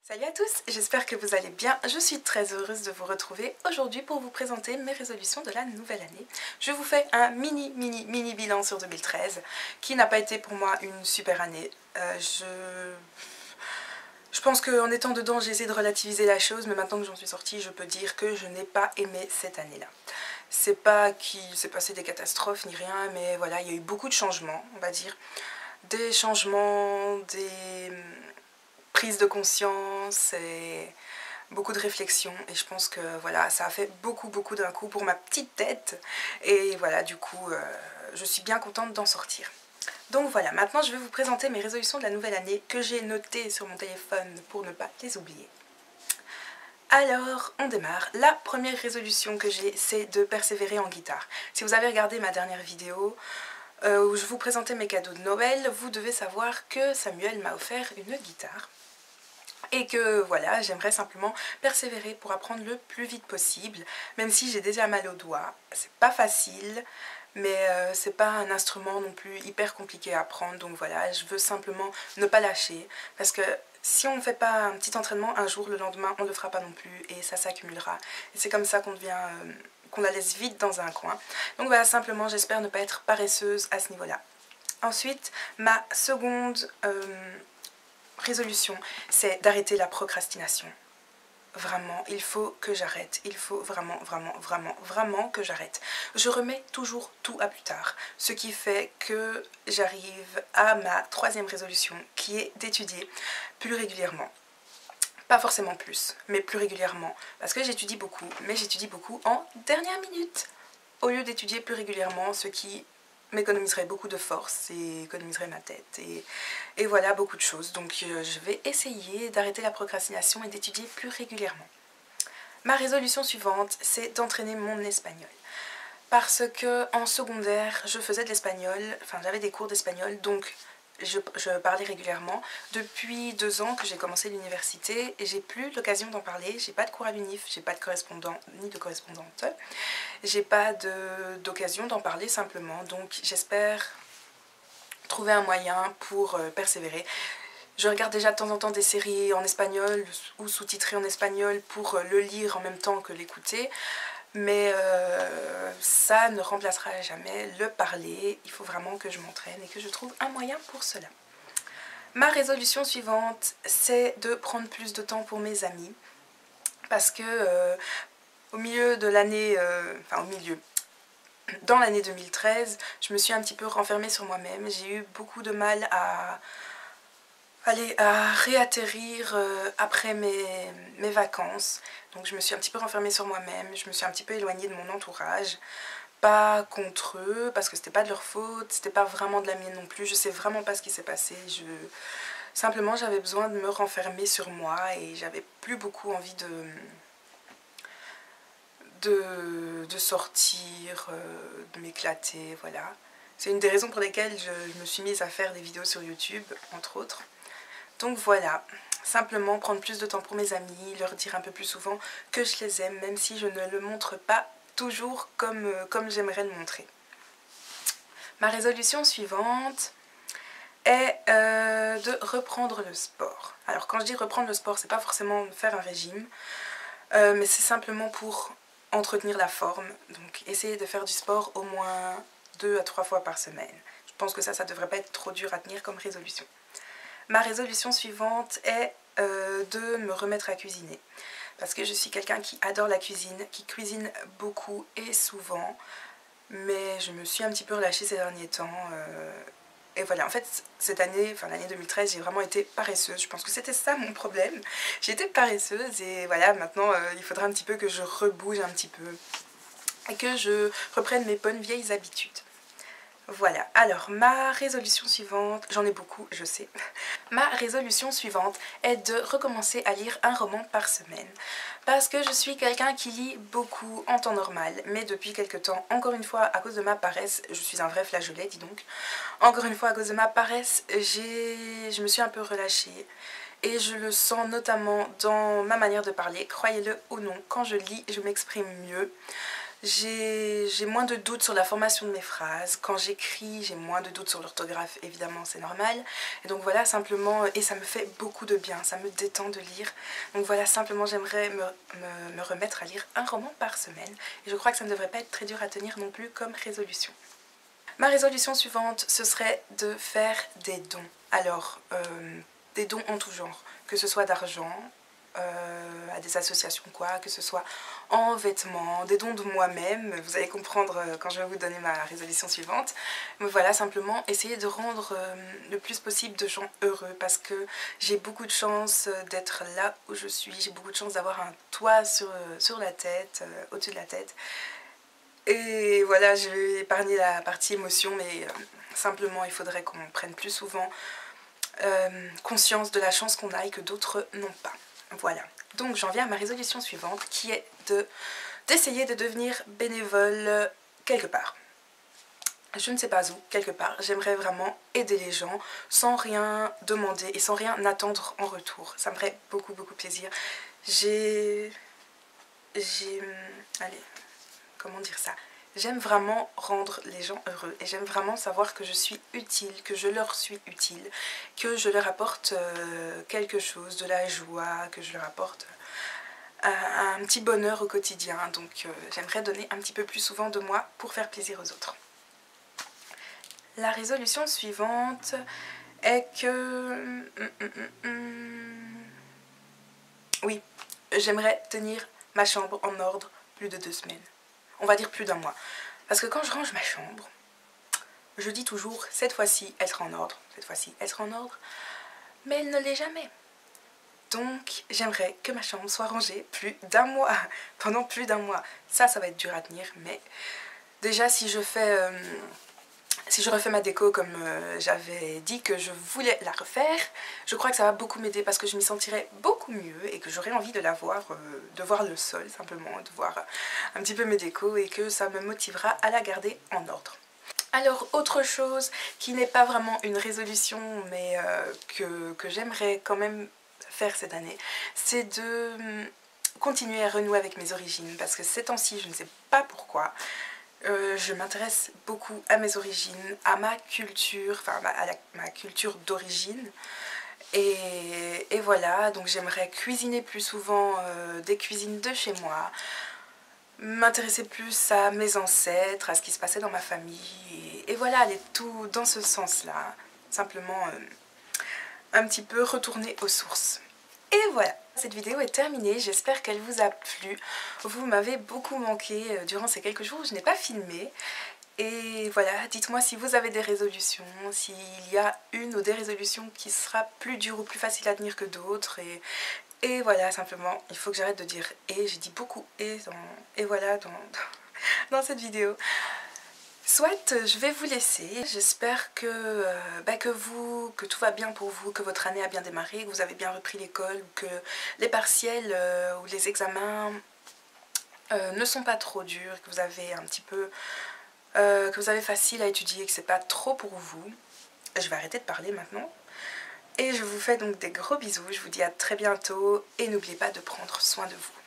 Salut à tous, j'espère que vous allez bien. Je suis très heureuse de vous retrouver aujourd'hui pour vous présenter mes résolutions de la nouvelle année. Je vous fais un mini bilan sur 2013 qui n'a pas été pour moi une super année. Je pense qu'en étant dedans, j'ai essayé de relativiser la chose, mais maintenant que j'en suis sortie, je peux dire que je n'ai pas aimé cette année-là. C'est pas qu'il s'est passé des catastrophes ni rien, mais voilà, il y a eu beaucoup de changements, on va dire. Des changements, des prise de conscience et beaucoup de réflexion, et je pense que voilà, ça a fait beaucoup d'un coup pour ma petite tête, et voilà, du coup je suis bien contente d'en sortir. Donc voilà, maintenant je vais vous présenter mes résolutions de la nouvelle année que j'ai notées sur mon téléphone pour ne pas les oublier. Alors, on démarre. La première résolution que j'ai, c'est de persévérer en guitare. Si vous avez regardé ma dernière vidéo où je vous présentais mes cadeaux de Noël, vous devez savoir que Samuel m'a offert une guitare. Et que voilà, j'aimerais simplement persévérer pour apprendre le plus vite possible, même si j'ai déjà mal aux doigts. C'est pas facile, mais c'est pas un instrument non plus hyper compliqué à apprendre, donc voilà, je veux simplement ne pas lâcher, parce que si on ne fait pas un petit entraînement, un jour, le lendemain, on ne le fera pas non plus, et ça s'accumulera. Et c'est comme ça qu'on devient... qu'on la laisse vite dans un coin. Donc voilà, simplement, j'espère ne pas être paresseuse à ce niveau-là. Ensuite, ma seconde résolution, c'est d'arrêter la procrastination. Vraiment, il faut que j'arrête. Il faut vraiment que j'arrête. Je remets toujours tout à plus tard. Ce qui fait que j'arrive à ma troisième résolution, qui est d'étudier plus régulièrement. Pas forcément plus, mais plus régulièrement. Parce que j'étudie beaucoup, mais j'étudie beaucoup en dernière minute. Au lieu d'étudier plus régulièrement, ce qui m'économiserait beaucoup de force et économiserait ma tête et voilà, beaucoup de choses. Donc je vais essayer d'arrêter la procrastination et d'étudier plus régulièrement. Ma résolution suivante, c'est d'entraîner mon espagnol. Parce que en secondaire, je faisais de l'espagnol, enfin j'avais des cours d'espagnol, donc je parlais régulièrement. Depuis 2 ans que j'ai commencé l'université, et j'ai plus l'occasion d'en parler. J'ai pas de cours à l'UNIF, j'ai pas de correspondant ni de correspondante. J'ai pas d'occasion d'en parler simplement, donc j'espère trouver un moyen pour persévérer. Je regarde déjà de temps en temps des séries en espagnol ou sous-titrées en espagnol pour le lire en même temps que l'écouter, mais ça ne remplacera jamais le parler. Il faut vraiment que je m'entraîne et que je trouve un moyen pour cela. Ma résolution suivante, c'est de prendre plus de temps pour mes amis, parce que au milieu de l'année, dans l'année 2013, je me suis un petit peu renfermée sur moi-même. J'ai eu beaucoup de mal à réatterrir après mes vacances. Donc je me suis un petit peu renfermée sur moi-même, je me suis un petit peu éloignée de mon entourage. Pas contre eux, parce que c'était pas de leur faute, c'était pas vraiment de la mienne non plus. Je sais vraiment pas ce qui s'est passé. Simplement, j'avais besoin de me renfermer sur moi et j'avais plus beaucoup envie de sortir, de m'éclater, voilà. C'est une des raisons pour lesquelles je me suis mise à faire des vidéos sur YouTube, entre autres. Donc voilà, simplement prendre plus de temps pour mes amis, leur dire un peu plus souvent que je les aime, même si je ne le montre pas toujours comme j'aimerais le montrer. Ma résolution suivante est de reprendre le sport. Alors quand je dis reprendre le sport, c'est pas forcément faire un régime, mais c'est simplement pour entretenir la forme, donc essayer de faire du sport au moins 2 à 3 fois par semaine. Je pense que ça devrait pas être trop dur à tenir comme résolution. Ma résolution suivante est de me remettre à cuisiner, parce que je suis quelqu'un qui adore la cuisine, qui cuisine beaucoup et souvent, mais je me suis un petit peu relâchée ces derniers temps. Et voilà, en fait, cette année, enfin l'année 2013, j'ai vraiment été paresseuse. Je pense que c'était ça mon problème. J'étais paresseuse et voilà, maintenant il faudra un petit peu que je rebouge un petit peu et que je reprenne mes bonnes vieilles habitudes. Voilà, alors ma résolution suivante, j'en ai beaucoup, je sais. Ma résolution suivante est de recommencer à lire un roman par semaine. Parce que je suis quelqu'un qui lit beaucoup en temps normal, mais depuis quelques temps, encore une fois à cause de ma paresse, je suis un vrai flageolet, dis donc. Encore une fois à cause de ma paresse, je me suis un peu relâchée. Et je le sens notamment dans ma manière de parler, croyez-le ou non, quand je lis, je m'exprime mieux. j'ai moins de doutes sur la formation de mes phrases. Quand j'écris, j'ai moins de doutes sur l'orthographe, évidemment, c'est normal. Et donc voilà, simplement, et ça me fait beaucoup de bien, ça me détend de lire. Donc voilà, simplement, j'aimerais me remettre à lire un roman par semaine. Et je crois que ça ne devrait pas être très dur à tenir non plus comme résolution. Ma résolution suivante, ce serait de faire des dons. Alors, des dons en tout genre, que ce soit d'argent, à des associations quoi, que ce soit en vêtements, des dons de moi-même, vous allez comprendre quand je vais vous donner ma résolution suivante. Mais voilà, simplement essayer de rendre le plus possible de gens heureux, parce que j'ai beaucoup de chance d'être là où je suis, j'ai beaucoup de chance d'avoir un toit sur la tête, au-dessus de la tête. Et voilà, je vais épargner la partie émotion, mais simplement il faudrait qu'on prenne plus souvent conscience de la chance qu'on a et que d'autres n'ont pas. Voilà, donc j'en viens à ma résolution suivante qui est d'essayer de devenir bénévole quelque part. Je ne sais pas où, quelque part. J'aimerais vraiment aider les gens sans rien demander et sans rien attendre en retour. Ça me ferait beaucoup plaisir. Allez, comment dire ça? J'aime vraiment rendre les gens heureux et j'aime vraiment savoir que je suis utile, que je leur suis utile, que je leur apporte quelque chose, de la joie, que je leur apporte un petit bonheur au quotidien. Donc j'aimerais donner un petit peu plus souvent de moi pour faire plaisir aux autres. La résolution suivante est que... Oui, j'aimerais tenir ma chambre en ordre plus de 2 semaines. On va dire plus d'un mois. Parce que quand je range ma chambre, je dis toujours, cette fois-ci, elle sera en ordre. Cette fois-ci, elle sera en ordre. Mais elle ne l'est jamais. Donc, j'aimerais que ma chambre soit rangée plus d'un mois. Pendant plus d'un mois. Ça va être dur à tenir. Mais déjà, si je refais ma déco comme j'avais dit que je voulais la refaire, je crois que ça va beaucoup m'aider parce que je m'y sentirai beaucoup mieux et que j'aurai envie de la voir, de voir le sol simplement, de voir un petit peu mes décos et que ça me motivera à la garder en ordre. Alors autre chose qui n'est pas vraiment une résolution mais que j'aimerais quand même faire cette année, c'est de continuer à renouer avec mes origines parce que ces temps-ci, je ne sais pas pourquoi, je m'intéresse beaucoup à mes origines, à ma culture, enfin à ma culture d'origine. Et voilà, donc j'aimerais cuisiner plus souvent des cuisines de chez moi, m'intéresser plus à mes ancêtres, à ce qui se passait dans ma famille. Et voilà, aller tout dans ce sens-là. Simplement un petit peu retourner aux sources. Et voilà, cette vidéo est terminée, j'espère qu'elle vous a plu. Vous m'avez beaucoup manqué durant ces quelques jours où je n'ai pas filmé. Et voilà, dites-moi si vous avez des résolutions, s'il y a une ou des résolutions qui sera plus dure ou plus facile à tenir que d'autres. Et voilà, simplement, il faut que j'arrête de dire « et », j'ai dit beaucoup « et » voilà dans cette vidéo. Soit je vais vous laisser, j'espère que tout va bien pour vous, que votre année a bien démarré, que vous avez bien repris l'école, que les partiels ou les examens ne sont pas trop durs, que vous avez un petit peu, que vous avez facile à étudier, que c'est pas trop pour vous. Je vais arrêter de parler maintenant. Et je vous fais donc des gros bisous, je vous dis à très bientôt et n'oubliez pas de prendre soin de vous.